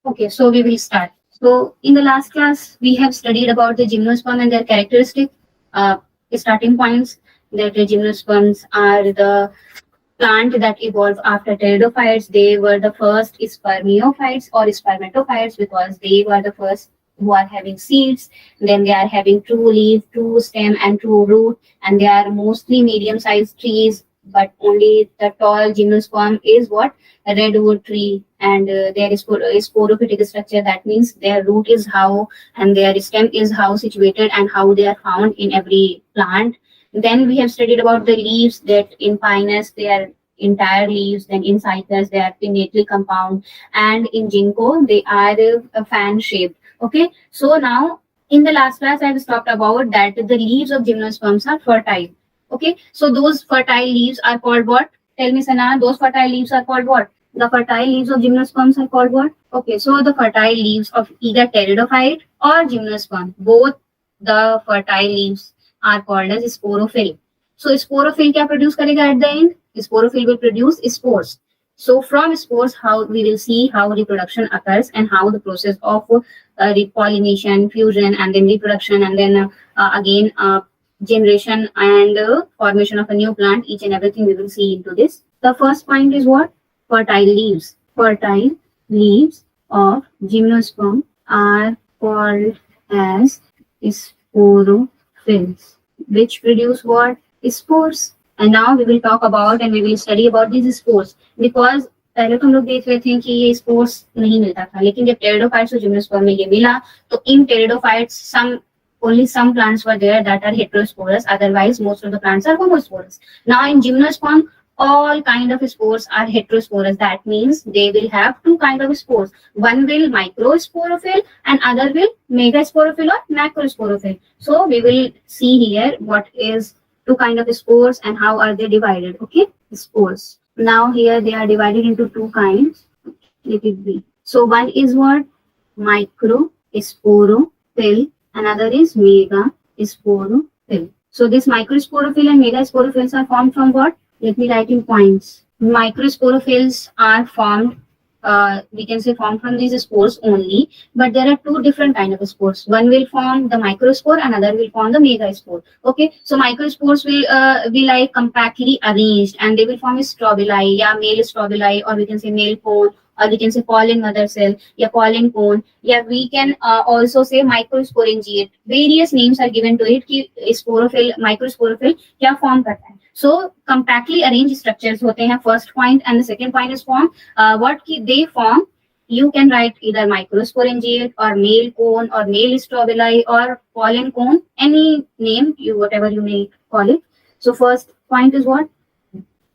Okay, so we will start. So in the last class, we have studied about the gymnosperm and their characteristic uh, starting points. That the gymnosperms are the plant that evolved after pteridophytes. They were the first spermiophytes or spermatophytes because they were the first who are having seeds. Then they are having true leaf, true stem, and true root, and they are mostly medium-sized trees. But only the tall gymnosperm is what a redwood tree, and there is sporophytic structure. That means their root is how and their stem is how situated and how they are found in every plant. Then we have studied about the leaves that in Pinus they are entire leaves, then in Cypress they are pinnately compound, and in Ginkgo they are fan shaped. Okay, so now in the last class I have talked about that the leaves of gymnosperms are fertile. Okay, so those fertile leaves are called what? Tell me, Sana, those fertile leaves are called what? The fertile leaves of gymnosperms are called what? Okay, so the fertile leaves of either pteridophyte or gymnosperm, both the fertile leaves are called as sporophyll. So sporophyll क्या produce करेगा at the end? Sporophyll will produce spores. So from spores, how we will see how reproduction occurs and how the process of repollination, fusion, and then reproduction, and then again generation and formation of a new plant. Each and everything we will see into this. The first point is what? Fertile leaves. Fertile leaves of gymnosperm are called as sporophylls, which produce what? Spores. And now we will talk about and we will study about these spores because पहले तो हम लोग देख रहे थे कि ये spores नहीं मिलता था, लेकिन जब टेरिडोफाइट्स और जिम्नोस्पर्म में ये मिला तो इन pteridophytes some only some plants were there that are heterosporous, otherwise most of the plants are homosporous. Now in gymnosperm all kind of spores are heterosporous. That means they will have two kind of spores. One will microsporophyll and other will megasporophyll or macrosporophyll. So we will see here what is two kind of spores and how are they divided. Okay, spores. Now here they are divided into two kinds. Let it be. So one is what? Microsporophyll. Another is megasporophyll. So this microsporophyll and megasporophylls are formed from what? Let me write in points. Microsporophylls are formed, we can say formed from these spores only, but there are two different kind of spores. One will form the microspore, another will form the megaspore. Okay, so microspores will be like compactly arranged and they will form a strobili, yeah, male strobili, or we can say male cone, or we can say pollen mother cell, yeah, pollen cone, yeah, we can also say microsporangiate. Various names are given to it कि sporophyll, microsporophyll क्या form करता है. So compactly arranged structures होते हैं first point, and the second point is form. What they form, you can write either microsporangiate or male cone or male strobili or pollen cone, any name you whatever you may call it. So first point is what?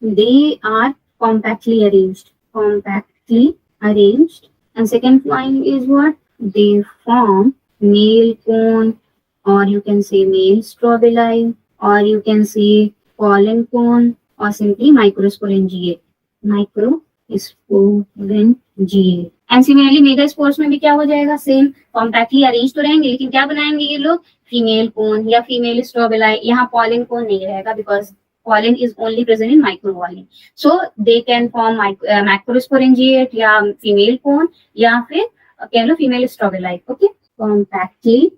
They are compactly arranged. Compactly arranged. And second point is what? They form male cone, or you can say male strobili, or you can say pollen cone, or simply microsporangiate. Microsporangiate. And similarly megaspores में भी क्या हो जाएगा? Same, compactly arranged तो रहेंगे, लेकिन क्या बनाएंगे ये लोग? Female cone या female strobili. यहाँ pollen cone नहीं रहेगा because pollen is only present in microvolume. So they can form macrosporangiate या female cone या फिर कह लो female strobili. Okay, compactly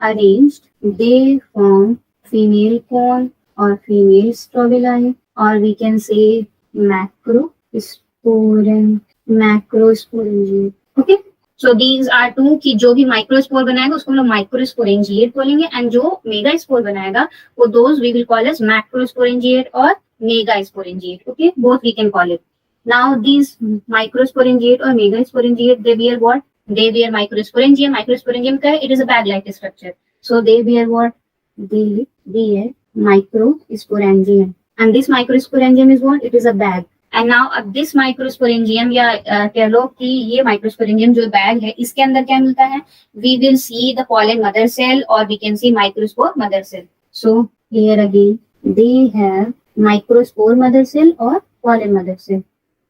arranged, they form female cone or female strobili, or we can say macrosporangiate. Okay, so these are two कि जो भी microspore बनाएगा उसको हम लोग माइक्रोस्पोरेंजिएट बोलेंगे, एंड जो मेगास्पोर बनाएगा वो those we will call as macrosporangiate और megasporangiate. Okay, both we can call it. Now these microsporangiate or megasporangiate, they bear what? They bear microsporangium. Microsporangium क्या है? It is a bag-like structure. So they bear what? They bear microsporangium. And this microsporangium is what? It is a bag. And now अब this microsporangium या कह लो कि ये microsporangium जो bag है इसके अंदर क्या मिलता है? We will see the pollen mother cell or we can see microspore mother cell. So here again they have microspore mother cell or pollen mother cell.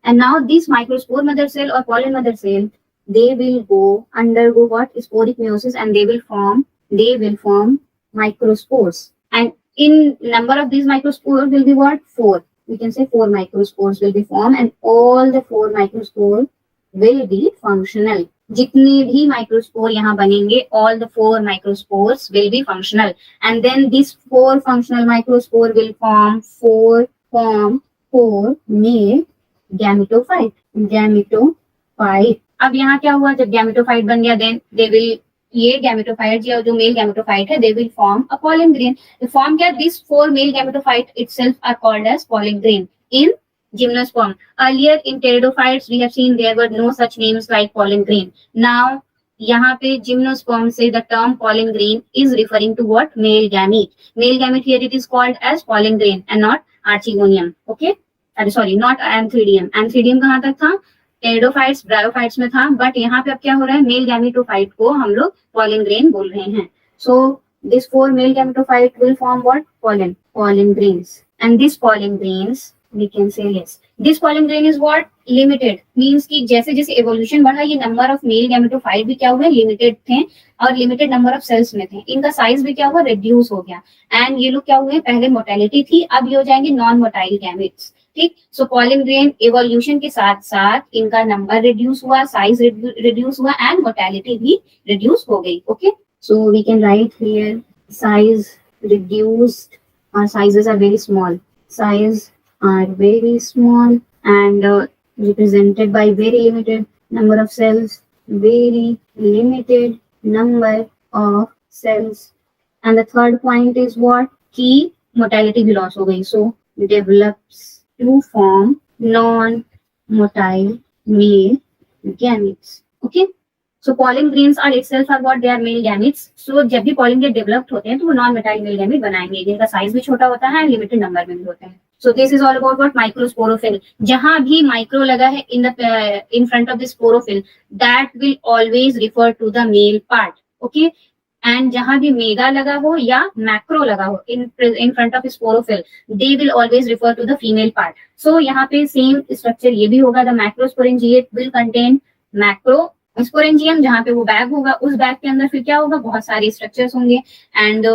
And now this microspore mother cell or pollen mother cell, they will undergo what? Sporic meiosis, and they will form microspores. And in number of these microspores will be what? 4. We can say 4 microspores will be formed, and all the 4 microspores will be functional. जितने भी microspore यहाँ बनेंगे, all the 4 microspores will be functional, and then this 4 functional microspore will form 4 male gametophyte. अब यहाँ क्या हुआ, जब gametophyte बन गया, देन दे विल, ये गैमेटोफाइट या जो मेल गैमेटोफाइट है, they will form a pollen grain. Form क्या, this 4 male gametophyte itself are called as pollen grain in gymnosperm. Earlier in pteridophytes we have seen there were no such names like pollen grain. Now यहाँ पे gymnosperm से the term pollen grain is referring to what? Male gamete. Male gamete here it is called as pollen grain and not archegonium. Okay? Sorry, not anthridium. Anthridium कहाँ तक था? Pteridophytes, bryophytes में था, but यहाँ पे अब क्या हो रहा है? Male gametophyte को हम लोग pollen grain बोल रहे हैं. So this 4 male gametophyte will form what? Pollen grains. And this pollen grains we can say yes. This pollen grain is what? Limited. Means कि जैसे जैसे evolution बढ़ा, ये number of male gametophyte भी क्या हुए? Limited थे और limited number of cells में थे. इनका size भी क्या हुआ? Reduce हो गया. And ये लोग क्या हुए? पहले motility थी, अब ये हो जाएंगे non-motile gametes. ठीक. So pollen grain evolution के साथ साथ इनका number reduce हुआ, size reduce हुआ and motility भी reduce हो गई. Okay. So we can write here size reduced. Our sizes are very small. Size are very small and represented by very limited number of cells, very limited number of cells. And the third point is what? Key motility भी loss हो गई, so develops to form non-motile male gametes. Okay. So pollen grains are itself are what? They are male gametes. So जब भी pollen grain developed होते हैं तो वो non-motile male gamete बनाएंगे, जिनका size भी छोटा होता है, limited number में भी होते हैं. So this is all about what? Microsporophyll. जहां भी micro लगा है in front of the sporophyll, that will always refer to the male part. Okay. And जहां भी मेगा लगा हो या मैक्रो लगा हो in front of sporophyll, they will always refer to the female part. So यहाँ पे same structure ये भी होगा. The macrosporangiate will contain macrosporangium, जहाँ पे वो बैग होगा, उस बैग के अंदर फिर क्या होगा? बहुत सारे स्ट्रक्चर्स होंगे एंड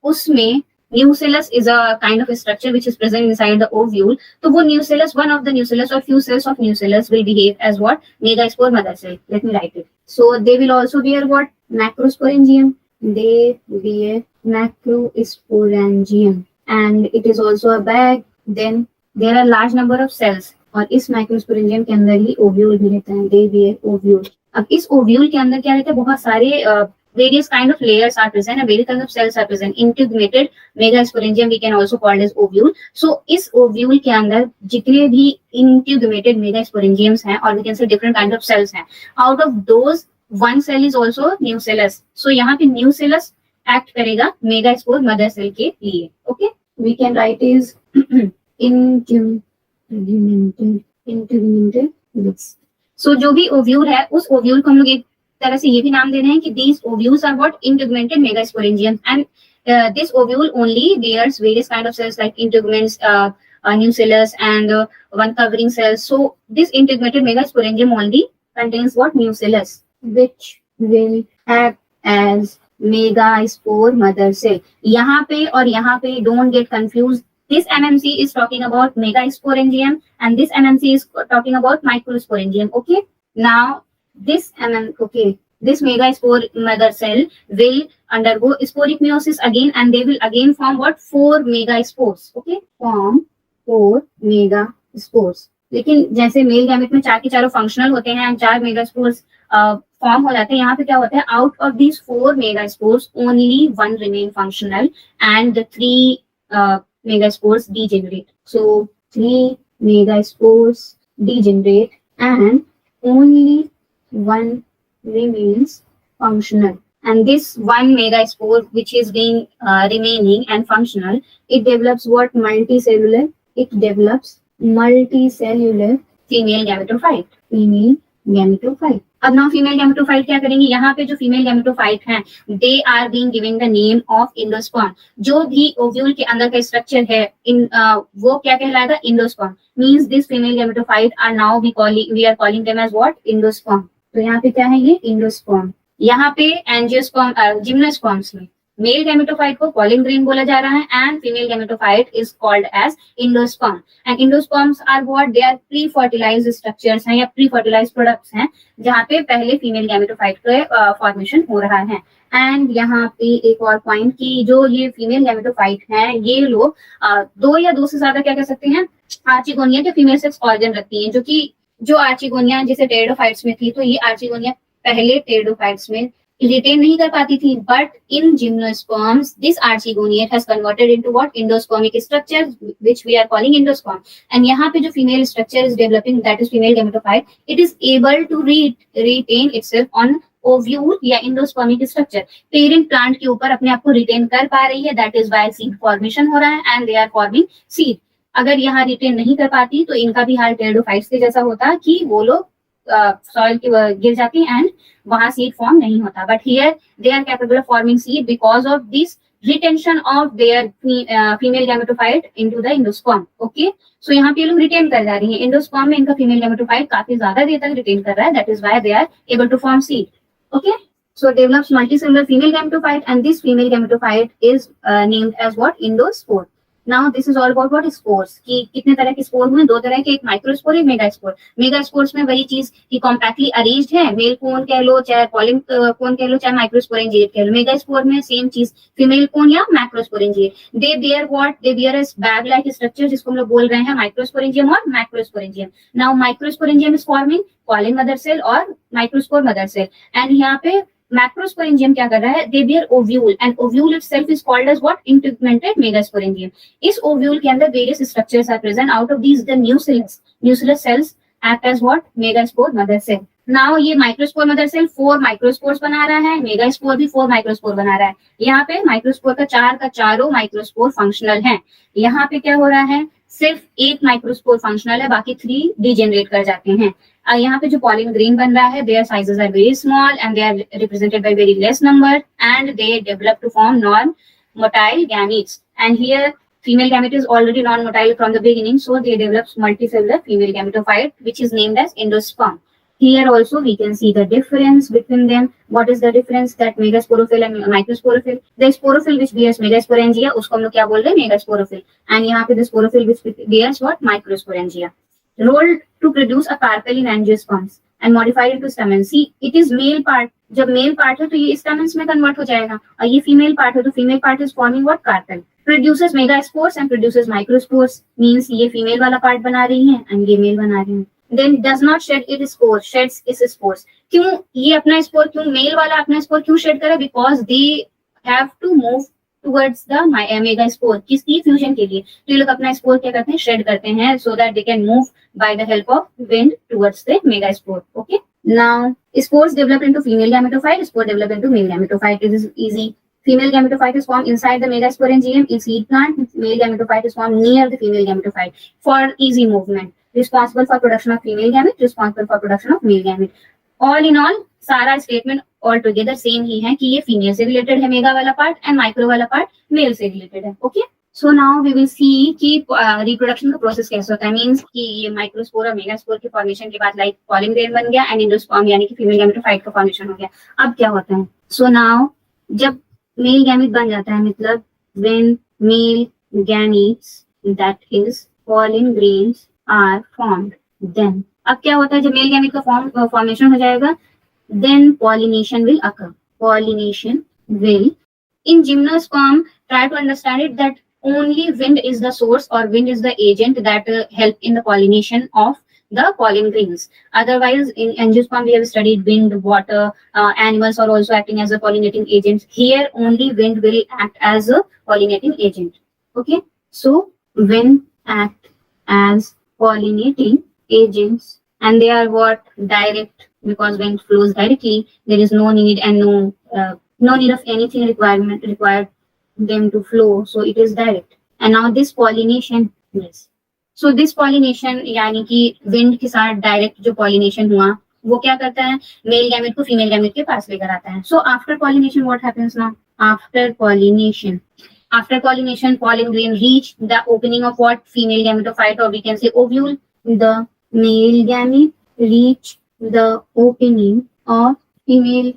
उसमें nucellus is a kind of a structure which is present inside the ovule. तो वो nucellus, one of the nucellus or few cells of nucellus will behave as what? Megaspore mother cell. Let me write it. So they will also bear what? Macrosporangium. They bear macrosporangium and it is also a bag. Then there are large number of cells और इस macrosporangium के अंदर ही ovule भी रहता है. They bear ovule. अब इस ovule के अंदर क्या रहता है? बहुत सारे various kind of layers are present and various kinds of cells are present. Integumented megasporangium we can also call as ovule. So इस ovule के अंदर जितने भी integumented megasporangiums हैं, और we can say different kind of cells हैं, out of those one cell is also nucellus. So यहाँ पे nucellus act करेगा megaspore mother cell के लिए. Okay, we can write is integumented. So जो भी ovule है, उस ovule को हम लोग एक तरह से ये भी नाम दे रहे हैं कि these ovules are what? Integumented megasporangiums, and this ovule only bears various kind of cells like integuments, nucellus and one covering cells. So this integumented megasporangium only contains what? Nucellus, which will act as megaspore mother cell. यहाँ पे और यहाँ पे don't get confused. This MMC is talking about megasporangium and this MMC is talking about microsporangium. Okay. Now this megaspore mother cell will undergo sporic meiosis again and they will again form what? 4 megaspores. Okay, form 4 megaspores. लेकिन जैसे male gamete में 4 के चारों functional होते हैं and 4 megaspores form हो जाते हैं, यहाँ पे क्या होता है? Out of these 4 megaspores only 1 remain functional and 3 megaspores degenerate. So 3 megaspores degenerate and only 1 remains functional. And this 1 megaspore which is being remaining and functional, it develops what? Multicellular. It develops multicellular female gametophyte. Female gametophyte. अब now female gametophyte क्या करेंगे? यहाँ पे जो female gametophyte हैं, they are being given the name of endosperm. जो भी ovule के अंदर का स्ट्रक्चर है वो क्या कहलाएगा? Endosperm. Means this female gametophyte are now we are calling them as what? Endosperm. तो यहाँ पे क्या है? ये endosperm. यहाँ पे angiosperm, gymnosperms में मेल गैमेटोफाइट को पॉलिन ग्रेन बोला जा रहा है and female gametophyte is called as endosperm and endosperms are what they are pre fertilized structures हैं या प्री फर्टिलाइज्ड प्रोडक्ट्स हैं जहाँ पे पहले फीमेल गैमेटोफाइट का फॉर्मेशन हो रहा है। एंड यहाँ पे एक और पॉइंट कि जो ये फीमेल गैमेटोफाइट हैं ये लोग दो या दो से ज्यादा क्या कह सकते हैं आर्चिगोनिया के फीमेल सेक्स ऑर्गन रखती हैं, जो कि जो आर्चिगोनिया जैसे टेरिडोफाइट्स में थी, तो ये आर्चिगोनिया पहले टेरिडोफाइट्स में रिटेन नहीं कर पाती थी, but in gymnosperms this archegoniate has converted into what endospermic structure which we are calling endosperm and यहाँ पे जो female structure is developing that is female gametophyte, it is able to retain itself on ovule या endospermic structure, parent plant के ऊपर अपने आप को retain कर पा रही है, that is why seed formation हो रहा है and they are forming seed. अगर यहाँ रिटेन नहीं कर पाती तो इनका भी हाल टेरिडोफाइट्स के जैसा होता कि वो लोग सॉइल के गिर जाती एंड वहां सीड फॉर्म नहीं होता, but here they are capable of forming seed because of this retention of their female gametophyte into the endosperm. Okay, so यहाँ पे लोग रिटेन कर जा रही है, इंडोस्पर्म में इनका फीमेल गैमेटोफाइट काफी ज्यादा देर तक रिटेन कर रहा है, that is why they are able to form seed. Okay, so develops multicellular female gametophyte and this female gametophyte is named as what? Endospore. Now this is all about what spores कि कितने तरह के spore हुए, दो तरह के, एक microspore एक मेगास्पोर। मेगास्पोर्स में वही चीज कि कॉम्पैक्टली अरेंज्ड है, मेल कोन कह लो चाहे पॉलिन कोन कह लो चाहे माइक्रोस्पोरेंजिएट कह लो, मेगास्पोर में सेम चीज फीमेल कोन या macrosporangiate. They bear what? They bear a bag like structure जिसको हम लोग बोल रहे हैं माइक्रोस्पोरेंजियम और macrosporangium. Now microsporangium is forming pollen mother cell और माइक्रोस्पोर मदर सेल एंड यहाँ पे मैक्रोस्पोरेंजियम क्या कर रहा है? They bear ovule and ovule itself is called as what? Integrated megasporangium. इस ओव्यूल के अंदर various structures are present, out of these the nucellus cells act as what? Megaspore mother cell. Now ये microspore mother cell 4 microspores बना रहा है, megaspore भी 4 microspore बना रहा है। यहाँ पे माइक्रोस्पोर का चारों माइक्रोस्पोर फंक्शनल है, यहाँ पे क्या हो रहा है? सिर्फ एक माइक्रोस्पोर फंक्शनल है, बाकी 3 डिजेनरेट कर जाते हैं। यहाँ पे जो पॉलिन ग्रेन बन रहा है, their sizes are very small and they are represented by very less number and they develop to form non-motile gametes. And here female gamete is already non-motile from the beginning, so they develop multicellular female gametophyte which is named as endosperm. Here also we can see the difference between them. What is the difference? That megasporophyll and microsporophyll. The sporophyll which bears megasporangia उसको हम लोग क्या बोल रहे हैं? Megasporophyll. And यहाँ पे the sporophyll which bears what? Microsporangia. Rolled to produce a carpel in angiosperms and modified into stamens. See, it is male part. जब मेल पार्ट है तो ये स्टेमन्स में कन्वर्ट हो जाएगा और ये फीमेल पार्ट है तो female part is forming what? Carpel. Produces megaspores and produces microspores, means ये फीमेल वाला पार्ट बना रही है एंड ये मेल बना रहे हैं। Then does not shed it spore, sheds its spores. क्यों ये अपना स्पोर, क्यों मेल वाला अपना स्पोर क्यों शेड करे? Because they have to move towards the megaspore, किसकी? फ्यूजन के लिए। तो ये लोग अपना स्पोर क्या करते हैं? शेड करते हैं so that they can move by the help of wind towards the megaspore. Okay, now spores develop into female gametophyte, spore develop into male gametophyte. It is easy. Female gametophyte is formed inside the megasporangium in seed plant. Male gametophyte is formed near the female gametophyte for easy movement. Responsible for production of female gamete, responsible for production of male gamete. All in all, सारा statement all together same ही है कि ये फीमेल से related है mega वाला part and micro वाला पार्ट मेल से रिलेटेड है। Okay, so now we will see कि रिप्रोडक्शन का प्रोसेस कैसे होता है। मींस कि ये माइक्रोस्पोर और मेगास्पोर के फॉर्मेशन के बाद लाइक पॉलिन ग्रेन बन गया एंड एंडोस्पर्म यानी कि फीमेल गैमेटोफाइट का फॉर्मेशन हो गया। अब क्या होता है? सो नाउ जब मेल गैमेट बन जाता है, मतलब when male gametes that is pollen grains are formed, then अब क्या होता है? जब मेल गैमेट का फॉर्मेशन हो जाएगा, then pollination will occur. Pollination will, in gymnosperm, try to understand it that only wind is the source or wind is the agent that help in the pollination of the pollen grains. Otherwise, in angiosperm we have studied wind, water, animals are also acting as a pollinating agents. Here only wind will act as a pollinating agent. Okay, so wind act as pollinating agents and they are what? Direct, because wind flows directly, there is no need and no need of anything required them to flow, so it is direct. And now this pollination, yes, so this pollination यानी कि wind के साथ direct जो pollination हुआ वो क्या करता है? मेल गैमेट को फीमेल गैमेट के पास लेकर आता है। So after pollination what happens now? After pollination pollen grain reach the opening of what? Female gametophyte, or we can say ovule. The male gamete reach the opening of female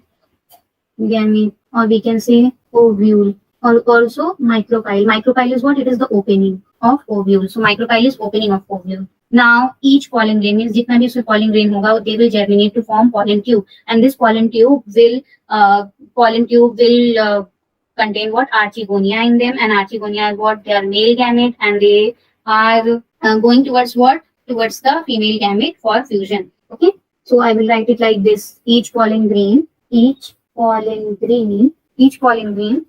gamete, or we can say ovule, or also micropyle. Micropyle is what? It is the opening of ovule. So micropyle is opening of ovule. Now each pollen grain means जितना भी उसमें pollen grain होगा, they will germinate to form pollen tube, and this pollen tube will contain what? Archegonia in them, and archegonia is what? They are male gamete, and they are going towards what? Towards the female gamete for fusion. Okay, so I will write it like this: each pollen grain, each pollen grain, each pollen grain.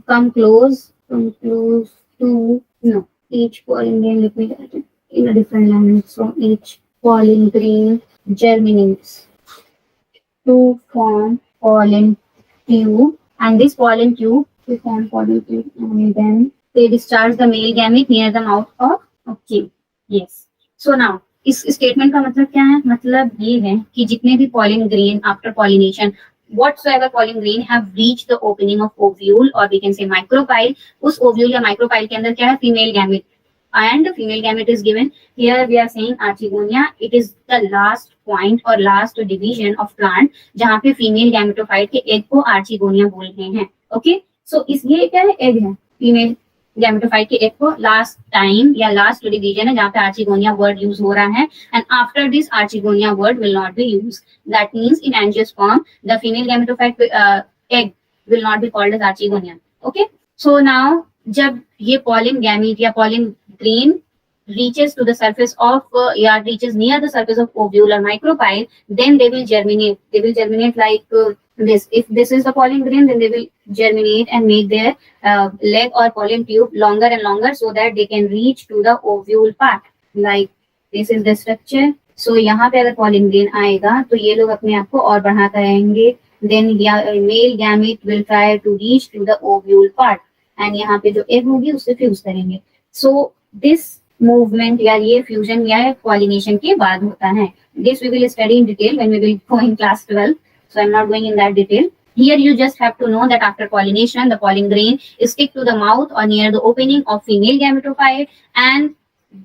Come close to no. Each pollen grain. Let me write it in a different language. So each pollen grain germinates to form pollen tube, and this pollen tube to form pollen tube, and then they discharge the male gamete near the mouth of king. Yes. So now इस statement का मतलब क्या है? मतलब ये है कि जितने भी pollen grain after pollination, whatsoever pollen grain have reached the opening of ovule, or we can say micropyle, उस ovule या micropyle के अंदर क्या है? Female gamete, and female gamete is given. Here we are saying archegonia. It is the last point or last division of plant जहाँ पे female gametophyte के egg को archegonia बोलते हैं. Okay, so इस ये क्या है? Egg है. Female gametophyte के egg को last time या last division है जहाँ पे archegonia word use हो रहा है, and after this archegonia word will not be used. That means in angiosperm the female gametophyte egg will not be called as archegonia. Okay, so now जब ये pollen gamete या pollen grain reaches to the surface of reaches near the surface of ovule or micropyle, then they will germinate. They will germinate like this. If this is the pollen grain, then they will germinate and make their leg or pollen tube longer and longer so that they can reach to the ovule part. Like this is the structure. So यहाँ पे अगर pollen grain आएगा तो ये लोग अपने आप को और बढ़ाते रहेंगे. Then male gamete will try to reach to the ovule part, and यहाँ पे जो egg होगी उससे फ्यूज करेंगे. So this movement या ये fusion या pollination के बाद होता है. This we will study in detail when we will go in class 12. So I'm not going in that detail. Here you just have to know that after pollination, the pollen grain is stick to the mouth or near the opening of female gametophyte, and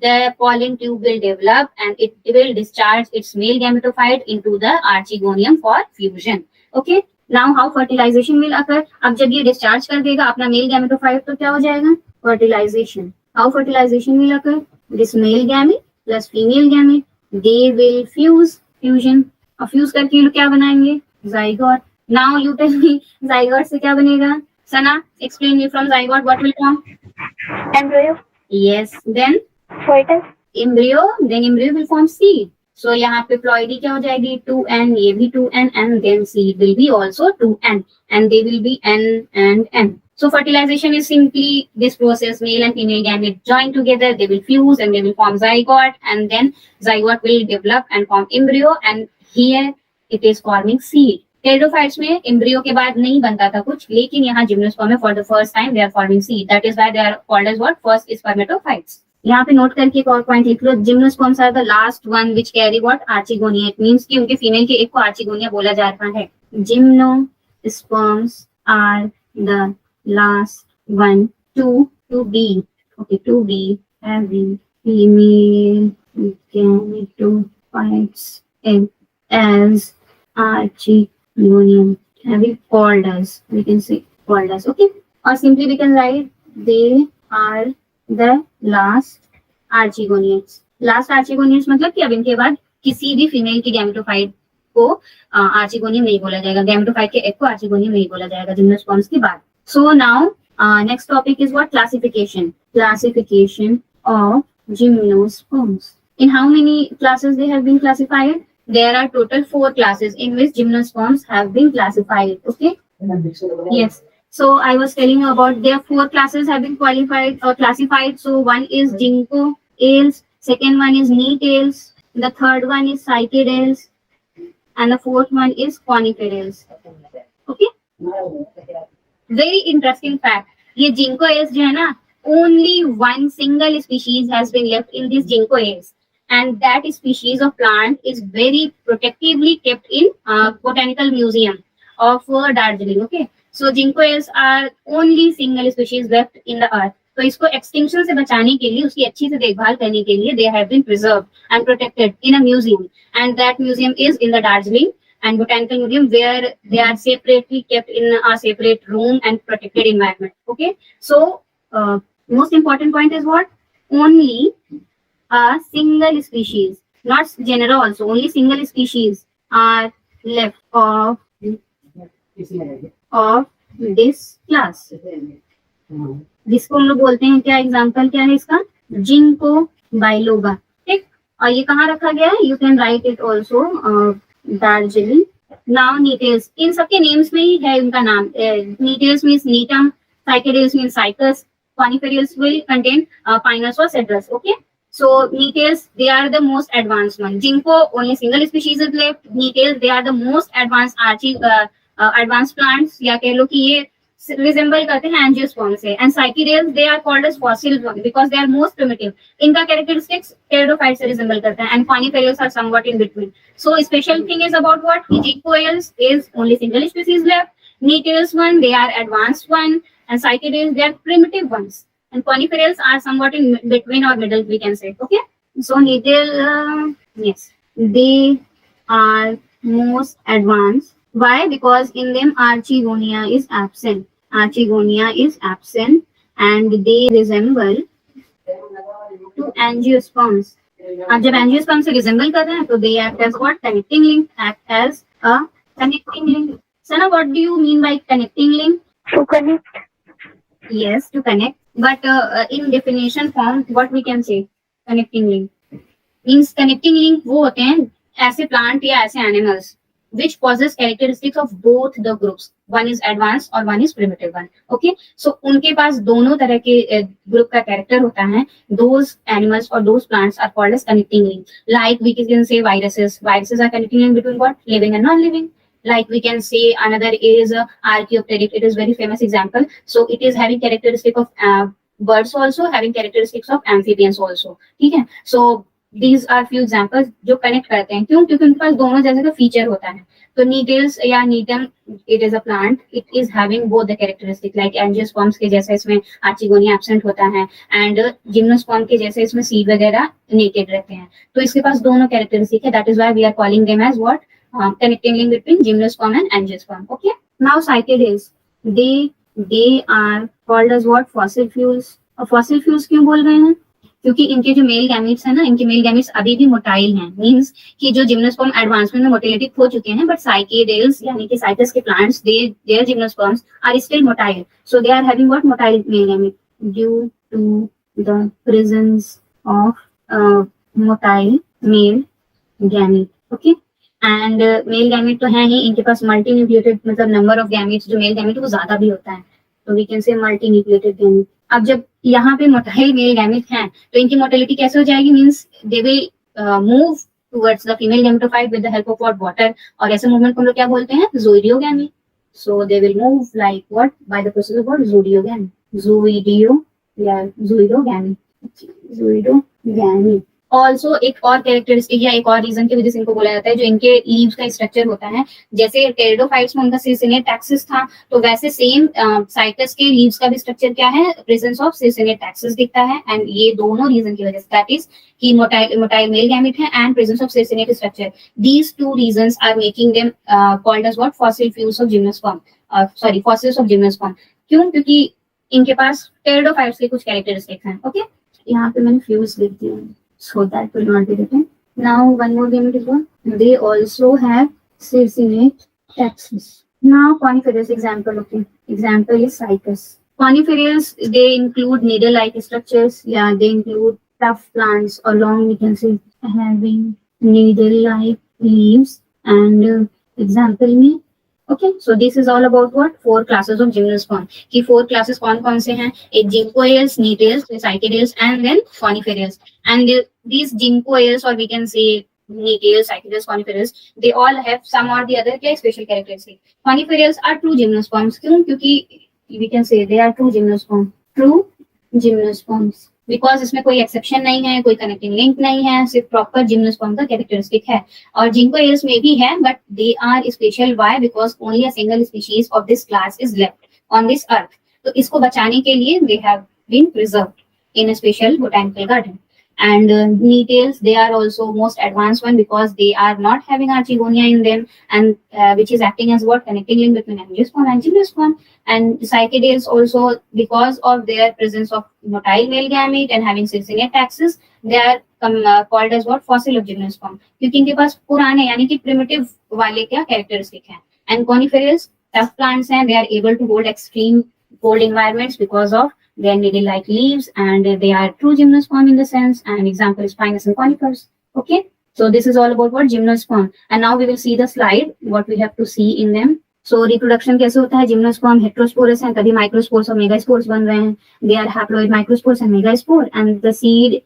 the pollen tube will develop and it will discharge its male gametophyte into the archegonium for fusion. Okay. Now how fertilization will occur? अब जब ये discharge कर देगा अपना male gametophyte तो क्या हो जाएगा? Fertilization. How fertilization will occur? This male gamete plus female gamete, they will fuse. Fusion. और fuse करके ये लोग क्या बनाएंगे? Zygote. Now you tell me, zygote से क्या बनेगा? Sana, explain me from zygote what will come? Embryo. Yes. Then Fetus. embryo. Then embryo will form seed. So यहाँ पे ploidy क्या हो जाएगी? 2n, ये भी 2n, and then seed will be also 2n, and they will be n and n. So fertilization is simply this process. Male and female gamete join together, they will fuse and they will form zygote, and then zygote will develop and form embryo, and here it is forming seed. Pteridophytes में embryo के बाद नहीं बनता था कुछ, लेकिन यहाँ gymnosperm में for the first time they are forming seed. That is why they are called as what? First spermatophytes. यहाँ पे नोट करके एक और पॉइंट लिख लो. Gymnosperms are the last one which carry what? Archegonia. It means कि उनके female के एक को आर्चिगोनिया बोला जाता है. Gymnosperms are the last one to be having female gametophytes as archegonium, having called as, we can say called as. Okay, or simply we can write they are the last archegonians. Last archegonians मतलब कि अब इनके बाद किसी भी female की gametophyte को archegonium नहीं बोला जाएगा. गैमेटोफाइट के एक को आर्चिगोनियम नहीं बोला जाएगा जिम्नोस्पर्म्स के बाद. So now next topic is what? Classification. Classification of gymnosperms. In how many classes they have been classified? There are total 4 classes in which gymnosperms have been classified. Okay. Yes. So I was telling you about their 4 classes have been qualified or classified. So one is Ginkgoales, second one is Nettales, the third one is Cycadales, and the fourth one is Coniferales. Okay. Very interesting fact. ये Ginkgoales जो है ना, only one single species has been left in this Ginkgoales, and that species of plant is very protectively kept in Botanical Museum of Darjeeling. Okay. So Ginkgoales are only single species left in the earth. तो इसको extinction से बचाने के लिए, उसकी अच्छी से देखभाल करने के लिए, they have been preserved and protected in a museum, and that museum is in the Darjeeling. and botanical museum where they are separately kept in a separate room and protected environment. Okay, so most important point is what? Only a single species, not genera also, only single species are left of this class, जिसको हम लोग बोलते हैं क्या, example क्या है इसका, ginkgo biloba. ठीक, और ये कहाँ रखा गया है, you can write it also, Darjeeling. Now Gnetales, इन सबके नेम्स में ही है उनका नाम। Gnetales means Gnetum, Cycadales means Cycas, coniferous will contain pinus or cedrus. Okay, so needles, they are the most advanced one. Ginkgo, only single species is left. Needles, they are the most advanced advanced plants, या कह लो कि ये resemble करते हैं angiosperm से। And cycadales, they are called as fossil because they are most primitive. इनका characteristics pteridophyte से resemble करते हैं, and coniferous are somewhat in between. So special thing is about what, ginkgoales is only single species left, gnetales one, they are advanced one, and cycadeals, they are primitive ones, and coniferals are somewhat in between or middle, we can say. Okay, so needle, yes, they are most advanced. Why? Because in them archegonia is absent. Archegonia is absent, and they resemble to angiosperms. अब जब angiosperm से resemble कर रहे हैं तो they act as what, connecting link, act as a connecting link. Sana, what do you mean by connecting link? To connect. Yes, to connect. But in definition form, what we can say? Connecting link means connecting link वो होते हैं ऐसे plant या ऐसे animals which possess characteristics of both the groups. One is advanced और one is primitive one. Okay, so उनके पास दोनों तरह के group का character होता है. Those animals or those plants are called as connecting link. Like we can say viruses. Viruses are connecting link between what? Living and non-living. Like we can say another is Archaeopteryx. It is very famous example. So it is having characteristic of birds also, having characteristics of amphibians also. ठीक है? So these are few examples जो connect करते हैं. क्यों? क्योंकि उनके पास दोनों जैसे का feature होता है. तो needles या needle, it is a plant. It is having both the characteristic. Like angiosperms के जैसे इसमें archegonia absent होता है, and gymnosperm के जैसे इसमें seed वगैरह naked रहते हैं. तो इसके पास दोनों characteristic है. That is why we are calling them as what? Connecting link between gymnosperm and angiosperm. Okay. Now cycadeals, they are called as what? Fossil fuels. और fossil fuels क्यों बोल रहे हैं? क्योंकि इनके जो मेल गैमीट्स है ना, इनके मेल गैमीट्स अभी भी मोटाइल हैं। मींस कि जो जिम्नोस्पर्म एडवांसमेंट में मोटिलिटी खो चुके हैं, बट साइकेडेल्स यानी कि साइकस के plants, there gymnosperms are still motile, so they are having what? Motile male gamete due to the presence of motile male gamete. Okay, and male gamete तो है ही, इनके पास मल्टी न्यूक्लिएटेड, मतलब number of gametes जो male gamete वो ज्यादा भी होता है, तो we can say multi nucleated gamete. अब जब यहाँ पे मोटाइल मेल गैमीट हैं तो इनकी मोटिलिटी कैसे हो जाएगी? Means they will move towards the female gametophyte with the help of what? Water. और ऐसे मूवमेंट को हम लोग क्या बोलते हैं? Zoidiogamy. So they will move like what? By the process of what? Zoidiogamy. Zoidiogamy. Also एक और कैरेक्टरिस्टिक या एक और रीजन की वजह से इनको बोला जाता है, जो इनके लीव्स का स्ट्रक्चर होता है, जैसे टेरिडोफाइट्स में उनका सिर्सिनेट एक्सिस था, तो वैसे सेम साइकस के लीव्स का भी स्ट्रक्चर क्या है? प्रेजेंस ऑफ सिर्सिनेट एक्सिस दिखता है। एंड ये दोनों रीजन की वजह से, दैट इज कि मोटाइल मेल गैमेट है and presence of circinate structure, these two reasons are making them called as what? Fossil fuels of gymnosperm, sorry fossils of gymnosperm. क्यों? क्योंकि इनके पास टेरिडोफाइट्स के कुछ कैरेक्टरिस्टिक्स हैं। ओके, यहाँ पे मैंने फ्यूज लिख दिया, so that will not be written. Now one more gamete is what? They also have circinate axis. Now coniferous example. Okay, example is cycas. Coniferous, they include needle-like structures. Yeah, they include tough plants or long, we can say, having needle-like leaves. And example में, okay, so this is all about what? 4 classes of gymnosperm. कि 4 classes कौन कौन से हैं? एक ginkgoales, gnetales, cycadales and then coniferous. And these ginkgoales, or we can say needles, cycadeals, coniferous, they all have some or the other क्या special characteristics. Coniferous are true gymnosperms. क्यों? क्योंकि we can say they are true gymnosperms. Because इसमें कोई exception नहीं है, कोई connecting link नहीं है, सिर्फ प्रॉपर जिम्नोस्पर्म का कैरेक्टरिस्टिक है। और जिंकोएल्स में भी है, but they are special. Why? Because only a single species of this class is left on this earth. तो इसको बचाने के लिए they have been preserved in a special botanical garden. And Nettles, they are also most advanced one because they are not having archegonia in them, and which is acting as what connecting link between angiosperm and gymnosperm. And Psychedales also, because of their presence of motile male gamete and having cincinnate taxis, they are called as what fossil of gymnosperm, क्योंकि इनके पास पुराने यानी कि primitive वाले क्या characteristic हैं. And coniferous tough plants हैं, they are able to hold extreme cold environments because of their needle-like leaves, and they are true gymnosperm in the sense. And example is pinus and conifers. Okay, so this is all about what gymnosperm. And now we will see the slide what we have to see in them. So reproduction कैसे होता है. Gymnosperm heterosporous हैं, तभी microspores और megaspores बन रहे हैं. They are haploid microspores and megaspore, and the seed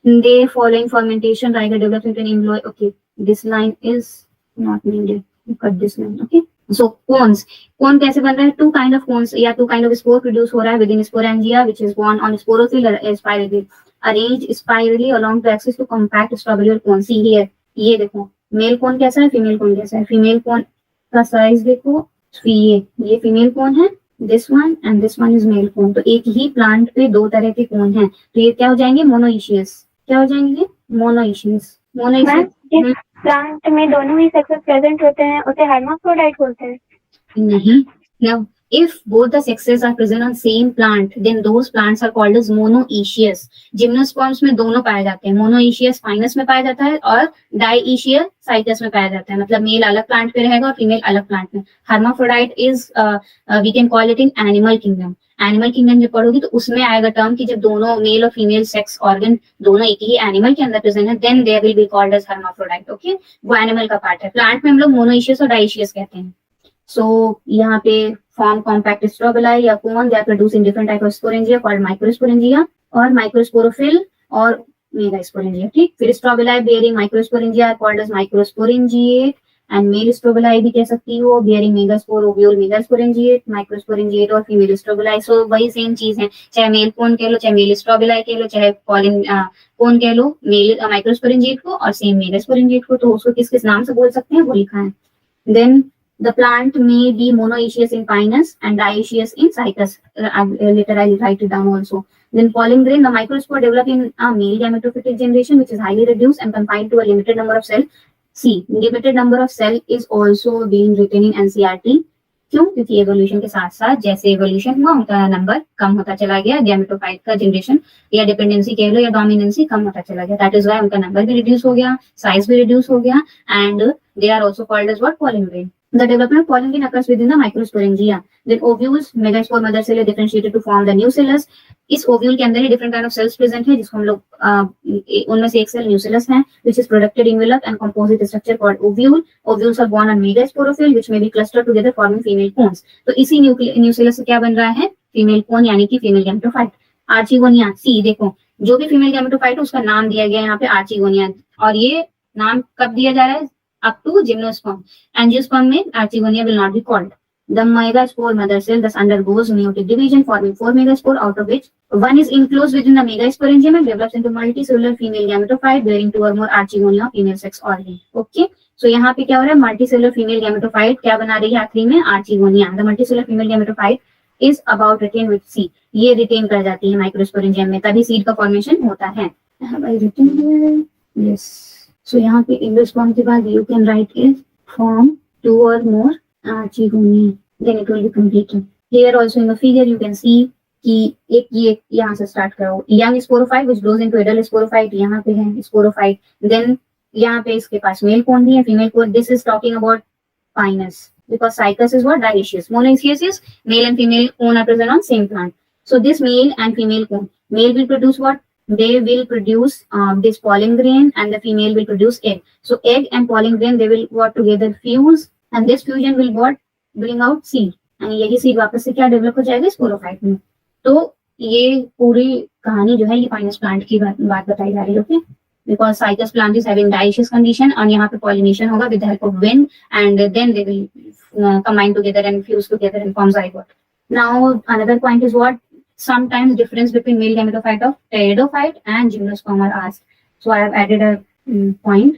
they following fermentation rigor develops into an embryo. Okay, this line is not needed. Cut this line. Okay. So cones, cone कैसे बन रहा है. Two kind of cones या two kind of spore produce हो रहा है within sporangia, which is born on sporophyll or spirally, arranged spirally along the axis to compact strawberry cone. See here, ये देखो मेल कोन कैसा है, female cone कैसा है. फीमेल कोन का साइज देखो, ये फीमेल कोन है, this one and this one is male cone. तो एक ही प्लांट पे दो तरह के कोन हैं, तो ये क्या हो जाएंगे, मोनोइशियस. क्या हो जाएंगे, मोनोइशियस. मोनोइशियस प्लांट में दोनों ही सेक्सेस प्रेजेंट होते हैं, उसे hermaphrodite बोलते हैं. नहीं. Now, if both the sexes are present on same plant, then those plants are called as monoecious. Gymnosperms में दोनों पाए जाते हैं. Monoecious फाइनस में पाया जाता है और dioecious साइटस में पाया जाता है. मतलब मेल अलग प्लांट पे रहेगा और फीमेल अलग प्लांट में. Hermaphrodite is we can call it in animal kingdom. Animal kingdom जब पढ़ोगी तो उसमें आएगा टर्म कि जब दोनों मेल और फीमेल सेक्स ऑर्गन दोनों एक ही एनिमल के अंदर प्रेजेंट है, then they will be called as hermaphrodite. Okay, वो एनिमल का पार्ट है. प्लांट में हम लोग मोनोइशियस और डाइशियस कहते हैं. So यहाँ पे form compact strobili या cone, they are produced in different type of sporangia called microsporangia और microsporophyll और megasporangia. ठीक, फिर strobili bearing microsporangia are called as microsporangiate, and male strobili भी कह सकती हो bearing megaspore ovule megasporangiate, microsporangiate और female strobili. So वही सेम चीज है, चाहे मेल कोन कह लो, चाहे मेल strobili कह लो, चाहे pollen कोन कह लो, मेल microsporangiate को और सेम megasporangiate को. तो उसको किस किस नाम से बोल सकते हैं वो लिखा है. Then the plant may be monoecious in pinus and dioecious in cycas. Later I'll write it down also. Then pollen grain, the microspore develop in a male gametophytic generation, which is highly reduced and confined to a limited number of cells. See, limited number of cell is also being written in NCERT. क्यों? क्योंकि evolution के साथ साथ जैसे evolution हुआ उनका number कम होता चला गया, गैमेटोफाइट का जनरेशन या डिपेंडेंसी कह लो या डोमिनेंसी कम होता चला गया. दैट इज व्हाई उनका नंबर भी रिड्यूस हो गया, साइज भी रिड्यूस हो गया, and they are also called as what, pollen grain. The development of pollen grain occurs within the microsporangia. Then ovules, megaspore mother cell differentiated to form the nucellus. इस ovule के अंदर ही different kind of cells present है, जिसको हम लोग उनमें से एक सेल न्यूसेलस है, which is producted envelope and composite structure called ovule. Ovules are born on megasporophyll, which may be clustered together forming female cones. तो इसी न्यूसेलस से क्या बन रहा है, फीमेल कोन यानी कि फीमेल गैमेटोफाइट. आर्चिगोनिया, सी देखो जो भी फीमेल गैमेटोफाइट है उसका नाम दिया गया यहाँ पे आर्चिगोनिया, और ये नाम कब दिया जा रहा है, up to gymnosperm. Angiosperm में archegonia will not be called. The megaspore mother cell thus undergoes meiotic division, forming 4 megaspore, out of which one is enclosed within the megasporangium and develops into multicellular female gametophyte bearing 2 or more archegonia female sex organ. Okay, so यहाँ पे क्या हो रहा है, multicellular female gametophyte क्या बना रही है आखिरी में, archegonia. The multicellular female gametophyte is about retained with seed. ये retain कर जाती है माइक्रोस्पोरेंजियम में, तभी सीड का फॉर्मेशन होता है. Have I written here? Yes. So यहाँ पे एंजियोस्पर्म के बाद you can write is form 2 or more archegonia, then it will be completed. Here also in the figure you can see कि एक ये यहाँ से स्टार्ट करो, young sporophyte which grows into adult sporophyte, यहाँ पे है sporophyte. Then यहाँ पे इसके पास मेल कोन भी है, female cone. This is talking about pinus because cycas is what, dioecious. Monoecious is male and female cone are present on same plant. So this male and female cone, male will produce what, they will produce this pollen grain and the female will produce egg. So egg and pollen grain they will what together fuse, and this fusion will what, bring out seed, and यही seed वापस से क्या develop हो जाएगा sporophyte में. तो ये पूरी कहानी जो है ये पाइनस प्लांट की बात बताई जा रही है. Okay, because cycas plant is having dioecious condition, और यहाँ पे पॉलिनेशन होगा with the help of wind, and then they will combine together and fuse together and form zygote. Now another point is what, sometimes difference between male gametophyte of pteridophyte and gymnosperm are asked. So I have added a point.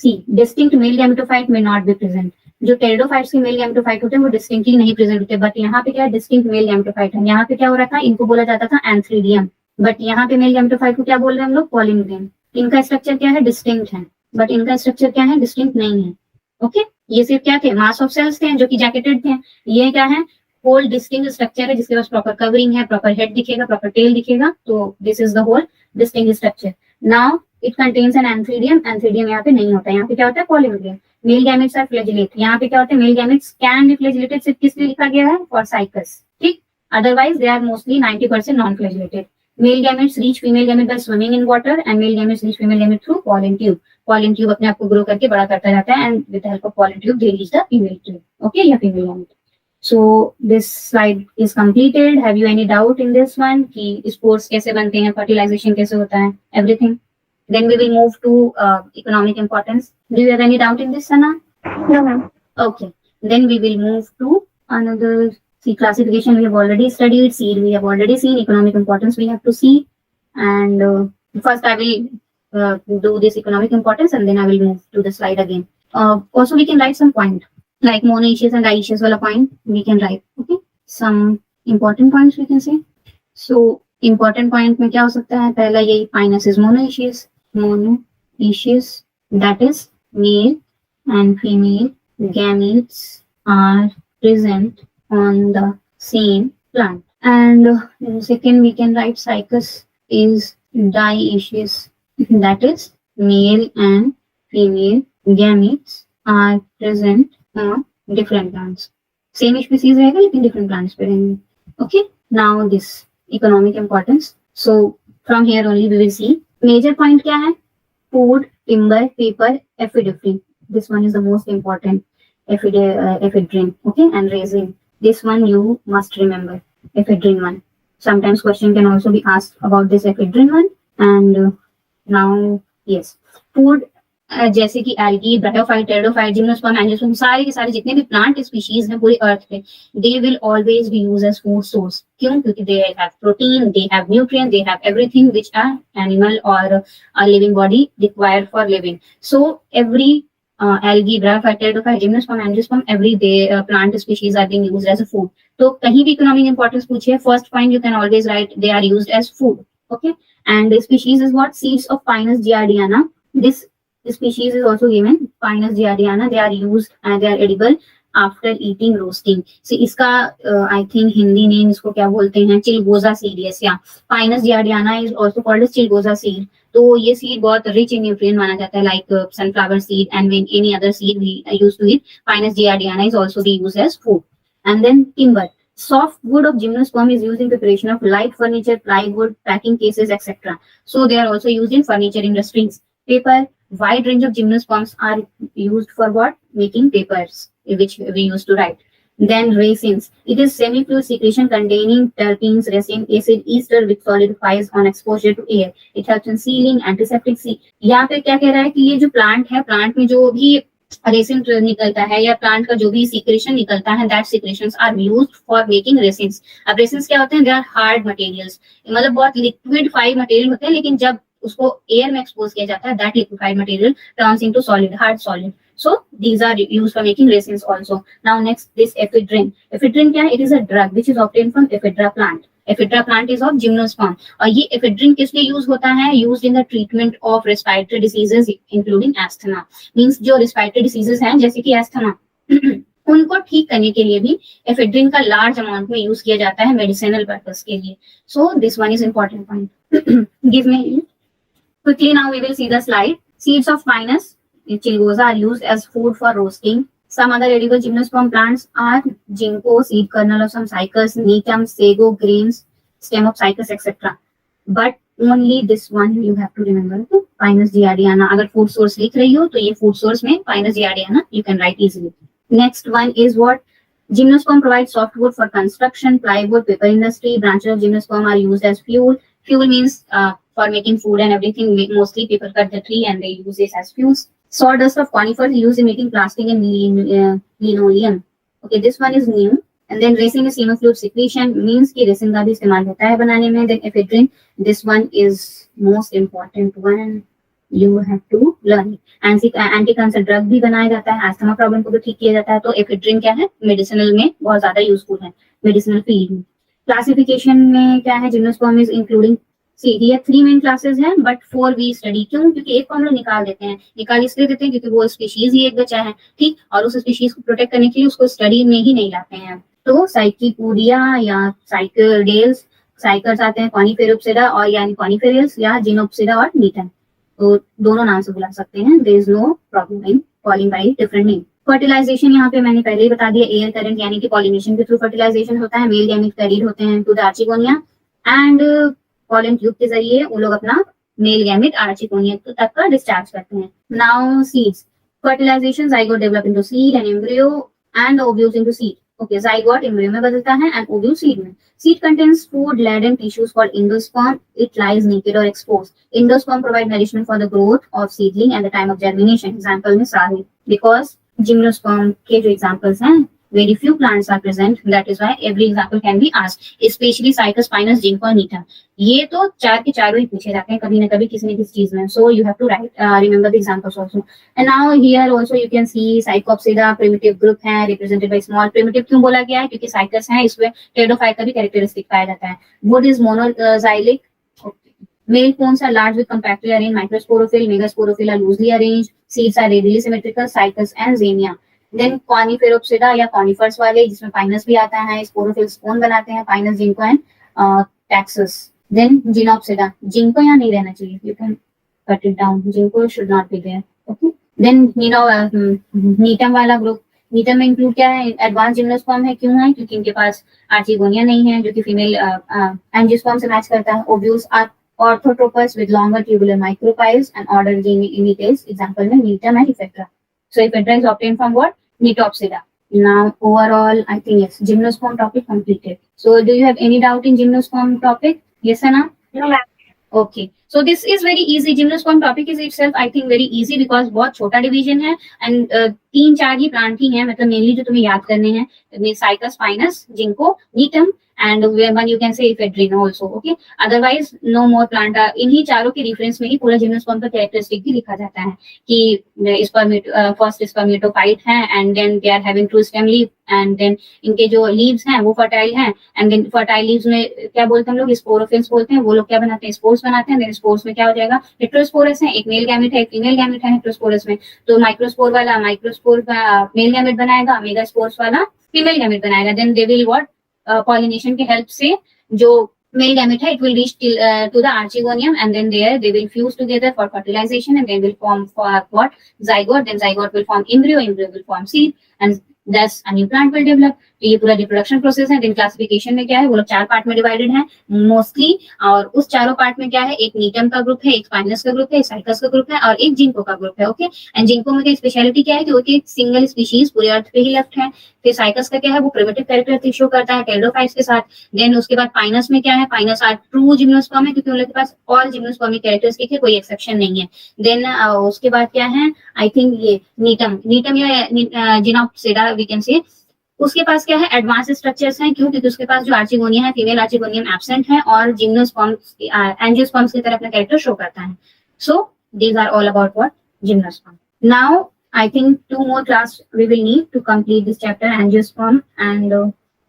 See, distinct male gametophyte may not be present. जो pteridophytes के male gametophyte होते हैं वो distinctly नहीं present होते, but यहाँ पे क्या distinct male gametophyte है. यहाँ पे क्या हो रहा था, इनको बोला जाता था antheridium. बट यहाँ पे मेल गैमेटोफाइट को क्या बोल रहे हैं हम लोग, पॉलीम्ब्रियम। इनका स्ट्रक्चर क्या है, डिस्टिंक्ट है, बट इनका स्ट्रक्चर क्या है, डिस्टिंक्ट नहीं है। ओके, ये सिर्फ क्या थे, मास ऑफ सेल्स थे जो कि जैकेटेड थे। ये क्या है, होल डिस्टिंक्ट स्ट्रक्चर है जिसके पास प्रॉपर कवरिंग है, प्रॉपर हेड दिखेगा, प्रॉपर टेल दिखेगा। तो this is the whole distinct structure. Now it contains an antheridium. Antheridium यहाँ पे नहीं होता है, यहाँ पे क्या होता है, polyembryony. Male gametes are flagellate. यहाँ पे क्या होता है, male gametes can be flagellated, सिर्फ किस लिए लिखा गया है, फॉर साइकस। ठीक, otherwise they are mostly 90% non flagellated. Male gametes reach female gamete by swimming in water and male gametes reach female gamete through pollen tube. Pollen tube अपने आप को ग्रो करके बड़ा करता जाता है and with the help of pollen tube they reach the female tube. Okay, या female gamete. So this slide is completed. Have you any doubt in this one कि spores कैसे बनते हैं, fertilization कैसे होता है, everything? Then we will move to economic importance. Do you have any doubt in this, Sana? No, ma'am. Okay. Then we will move to another. See, classification we have already studied. Seed we have already seen. Economic importance we have to see. And first I will do this economic importance and then I will move to the slide again. Also we can write some point like monoecious and dioecious wala point we can write. Okay, some important points we can say. So important point में क्या हो सकता है, पहला यही Pinus is monoecious. Monoecious, that is male and female gametes are present on the same plant. And second we can write cycus is dioecious, that is male and female gametes are present on different plants. Same species रहेगा लेकिन different plants पे रहेंगे. Okay, now this economic importance. So from here only we will see major point क्या है, food, timber, paper, ephedrine. This one is the most important. Ephedrine, okay, and resin. This one you must remember, ephedrine one. Sometimes question can also be asked about this ephedrine one. And now yes, food जैसे कि algae, bryophyte, pteridophyte, gymnosperm, angiosperm, सारे के सारे जितने भी plant species हैं पूरी earth पे, they will always be use as food source. क्यों? क्योंकि they have protein, they have nutrient, they have everything which a animal और a living body require for living. So every algae, bryophyte, pteridophyte, gymnosperm, angiosperm, every day plant species are being used as a food. तो कहीं भी economic importance पूछिए, first point you can always write they are used as food. Okay, and the species is what, seeds of Pinus giardiana. This species is also given Pinus giardiana. They are used and they are edible after eating roasting. So इसका I think Hindi name इसको क्या बोलते हैं, चिलगोजा seed. Yes, या Pinus giardiana is also called as चिलगोजा seed. तो ये सीड बहुत रिच इन न्यूट्रिएंट माना जाता है, like sunflower seed and any other seed we use to eat. Pinus giardiana is also be used as food. And then timber, soft wood of gymnosperm is used in preparation of light furniture, plywood, packing cases, etc. So they are also used in furniture industries. Paper, wide range of gymnosperms are used for what, making papers which we used to write. Then resins, it is semi-fluid secretion containing terpenes, resin, acid, ester which solidifies on exposure to air. It helps in sealing, antiseptic. यहाँ पे क्या कह रहा है कि ये जो plant है, प्लांट में जो भी रेसिन निकलता है या प्लांट का जो भी सीक्रेशन निकलता है, that secretions are used for making resins. अब रेसिन्स क्या होते हैं, दे आर हार्ड मटेरियल्स, मतलब बहुत लिक्विडिफाइड मटेरियल होते हैं, लेकिन जब उसको एयर में एक्सपोज किया जाता है, that liquefied material turns into solid, hard solid. So these are used for making resins also. Now next, this ephedrine. Ephedrine क्या है? It is a drug which is obtained from ephedra plant. Ephedra plant is of gymnosperm. और ये ephedrine किस लिए use होता है? Used in the treatment of respiratory diseases including asthma. Means जो respiratory diseases हैं जैसे कि asthma उनको ठीक करने के लिए भी एफेड्रिन का लार्ज अमाउंट में यूज किया जाता है मेडिसिनल पर्पस के लिए. So this one is important point. Give me quickly now we will see the slide. Seeds of Pinus Chilgosa are used as food for roasting. Some other edible gymnosperm plants are ginkgo, seed kernel of some cycas, netum, sago, grains, stem of cycas, etc. But only this one you have to remember. Pinus giardiana. अगर food source लिख रही हो तो ये food source में Pinus giardiana you can write easily. Next one is what? Gymnosperm provides softwood for construction, plywood, paper industry. Branches of gymnosperm are used as fuel. Fuel means for making food and everything. Mostly people cut the tree and they use this as fuels. Sawdust of conifers used in making plastic and linoleum. Okay, this one is new. And then resin is semi-fluid secretion, means कि resin का भी इस्तेमाल होता है बनाने में. Then ephedrine, this one is most important one. You have to learn. Anti-cancer drug भी बनाया जाता है, अस्थमा प्रॉब्लम को भी ठीक किया जाता है. तो एफेड्रिन क्या है, मेडिसिनल में बहुत ज्यादा यूजफुल है, मेडिसिनल फील्ड में. क्लासिफिकेशन में क्या है, जिम्नोस्पर्म इज इंक्लूडिंग सी ये 3 मेन क्लासेस हैं बट 4 वी स्टडी। क्यों? क्योंकि एक को हम लोग निकाल देते हैं। निकाल इसलिए देते हैं क्योंकि वो स्पीशीज ही एक बचा है, ठीक, और उस स्पीशीज को प्रोटेक्ट करने के लिए उसको स्टडी में ही नहीं लाते हैं। तो साइकिपूडिया या साइकिडेल्स, साइकर्स आते हैं कॉनिफेरोप्सिडा और यानी कॉनिफेरल्स या जिनोप्सिडा और नीटन, तो दोनों नाम से बुला सकते हैं। There is no problem in calling by different name. Fertilization यहाँ पे मैंने पहले ही बता दिया, एयर करंट यानी कि पॉलिनेशन के थ्रू फर्टिलाइजेशन होता है। मेल गैमेट कैरिड होते हैं to the archegonia and pollen tube के जरिए वो लोग अपना मेल गैमेट आर्चिगोनिया तक का डिस्चार्ज करते हैं। Now seeds fertilization, zygote develop into seed and embryo and ovules into seed. Okay, zygote embryo में बदलता है एंड ओव्यूल सीड में। Seed contains food laden tissues called endosperm. It lies naked or exposed. Endosperm provide nourishment for the growth of seedling and the time of germination. Example में सारे, because gymnosperm के जो examples हैं, very few plants are present. That is why every example can be asked. Especially Cycas pinus, Ginkgo और Nita. ये तो चार के चारों ही पूछे जाते हैं कभी न कभी किसी न किसी चीज में. So you have to write, remember the examples also. And now here also you can see Psychopsida primitive group है represented by small. Primitive क्यों बोला गया है? क्योंकि Cycas है, इसमें टेरिडोफाइट का भी कैरेक्टरिस्टिक पाया जाता है. Wood is monozylic. Male cones are large with compactly arranged microsporophyll. Megasporophyll are loosely arranged. Seeds are radially symmetrical. Cycas and Xenia. Then कॉनिफेरोप्सिडा या कॉनिफर्स वाले जिसमें पाइनस भी आता है, स्पोरोफिल्स कोन बनाते हैं, pinus, ginkgo and taxus. Then ginkgopsida, ginkgo यहाँ नहीं रहना चाहिए, you can cut it down, ginkgo should not be there. Okay, then gnetum वाला ग्रुप. नीटम में इंक्लूड क्या है? एडवांस जिम्नोस्पर्म है. क्यों है? क्योंकि इनके पास आर्चिगोनिया नहीं है जो कि फीमेल एंजियोस्पर्म से मैच करता है. Ovules are orthotropous with longer tubular micropyles and ordered in details. Example में नीटम and इफेक्ट्रा. So इफेक्ट्रा is obtained from what? Nitopsida. Now overall I think yes, gymnosperm topic completed. So do you have any doubt in gymnosperm topic? Yes or no? No, ma'am. Okay, so this is very easy. Gymnosperm topic is itself I think very easy because बहुत छोटा division है and 3-4 he plant ही हैं, मतलब mainly जो तुम्हें याद करने हैं, cycas, pinus, ginkgo, gnetum and one you can say ephedrine also. Okay, otherwise no more plant. इन्हीं चारों के रेफरेंस में ही पूरा जिम्नोस्पर्म का कैरेक्टरिस्टिक भी लिखा जाता है कि फर्स्ट स्पर्मेटोफाइट है and then they are having two stem leaf and then इनके जो लीव्स हैं वो फर्टाइल हैं एंड देन फर्टाइल लीव्स में क्या बोलते हैं हम लोग? स्पोरोफिल्स बोलते हैं. वो लोग क्या बनाते हैं? स्पोर्स बनाते हैं. देन स्पोर्स में क्या हो जाएगा? हेट्रोस्पोरस है, एक मेल गैमेट है, एक फीमेल गैमेट है हेट्रोस्पोरस में. तो माइक्रोस्पोर वाला माइक्रोस्पोर का मेल गैमेट बनाएगा, मेगास्पोर्स वाला फीमेल गैमेट बनाएगा. Then they will what? Pollination के हेल्प से जो male gamete है, it will reach to the archegonium and then there they will fuse together for fertilization and they will form for what? Zygote. Then zygote will form embryo, embryo will form seed and thus a new plant will develop. तो ये पूरा reproduction process है. Then classification में क्या है? वो लोग 4 part में डिवाइडेड है मोस्टली, और उस चारों पार्ट में क्या है? एक नीटम का ग्रुप है, एक स्पाइनस का ग्रुप है, एक साइकस का ग्रुप है और एक जिंको का ग्रुप है. ओके, एंड जिंको में क्या स्पेशलिटी क्या है कि वो एक सिंगल स्पीशीज पूरे अर्थ पे ही लेफ्ट है. फिर साइकस का क्या है? वो प्रिमिटिव कैरेक्टरिस्टिक शो करता है टेरिडोफाइट्स के साथ. देन उसके बाद पाइनस में क्या है? पाइनस आर ट्रू जिम्नोस्पर्म है क्योंकि उन लोग के पास ऑल जिम्नोस्पर्मिक कैरेक्टरिस्टिक है, कोई एक्सेप्शन नहीं है. देन उसके बाद क्या है? आई थिंक ये नीटम, नीटम या जिनोप्सिडा वी कैन से. उसके पास क्या है? एडवांस स्ट्रक्चर्स हैं. क्यों? क्योंकि उसके पास जो आर्चिगोनिया है, फीमेल आर्चिगोनियम एब्सेंट है और जिम्नोस्पर्म्स एंजियोस्पर्म्स की तरह अपना कैरेक्टर शो करता है. So these are all about what? Gymnosperm. Now I think 2 more class we will need to complete this chapter, angiosperm, and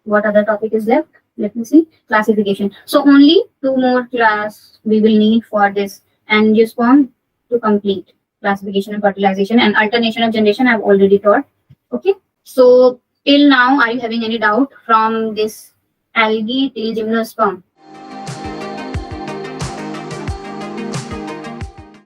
what other topic is left? Let me see. Classification. So only 2 more class we will need for this angiosperm to complete classification and fertilization, and alternation of generation I have already taught. Okay. So till now, are you having any doubt from this algae till gymnosperm?